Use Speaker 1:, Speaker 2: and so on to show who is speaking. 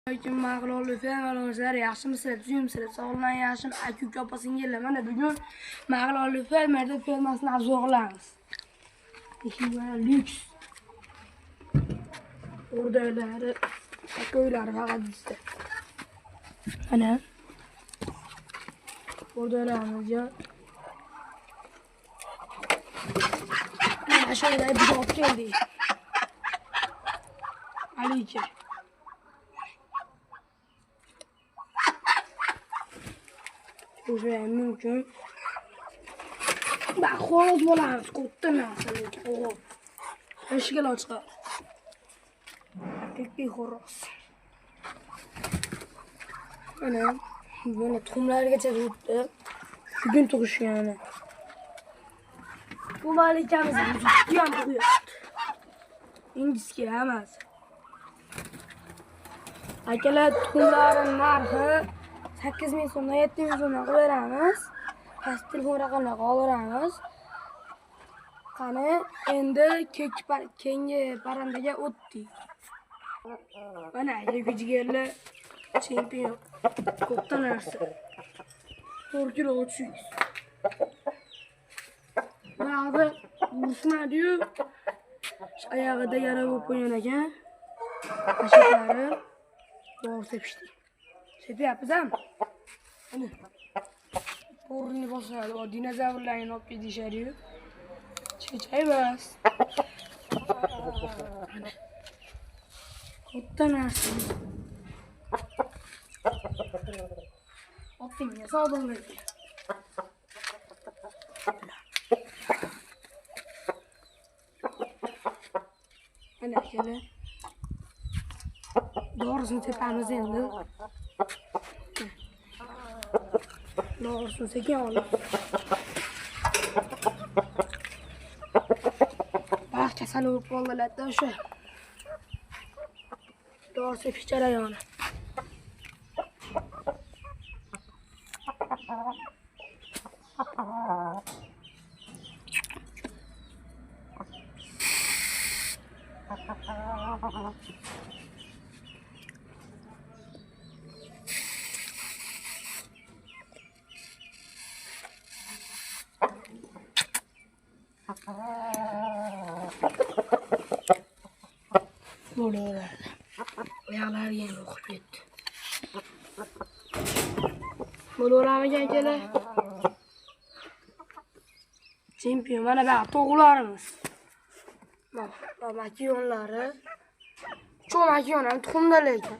Speaker 1: Aleyküm mağlul fermerler yaxshimisizlar, tuzumsizlar, sog'liqlar yaxshimi, aka-uka opa-singillar. Mana bugun mağlul fermerda fermasini obzor qilamiz. Mana lyuks o'rdaklari, aka-uylari faqat bizda. Mana o'rdaklarimizga mana shunday bir olib keldik. Alaykum. O'sha mumkin. Bak, xo'roz bo'lamiz, katta narsa lekin xo'roz. Eshigini ochqar. Haqiqiy xo'roz. Mana tuxumlargacha o'tdi. Bugun tug'ishgan. Bu malikamiz ham tug'yapti. Ingichka emas. Akalar, tuxumlarning narxi 8000 so'mdan 7000 so'mdan qo'yamiz. Past telefon raqamini qoldiramiz. Qani, endi keyingi parandaga o'tdik. Mana jigarlar chempion. Katta narsa. 4 kilo 300. Ba'zi urishmadi-yu. Oyog'ida yara bo'lib qo'ygan ekan. Ashaklari to'g'ri sepishdi. Sepyapmiz-mi? Mana bo'rini bosadi, o dinozavrlarni olib ketishadi-yu. Chechaymiz. Katta narsa. Optimga savdolaydi. Ana kela. Doğrusunu tepamiz endi. Doğrusunu sekin olib. Bak, kasal bo'lib qoldilar-da o'sha. Doğru sepish jarayoni. Bo'laveradi. Oyoqlari yana o'qib ketdi. Bo'laveramikan akalar. Chempion, mana bu to'g'larimiz. Mana makiyonlari. Cho'makiyonlar tuxumda lekin.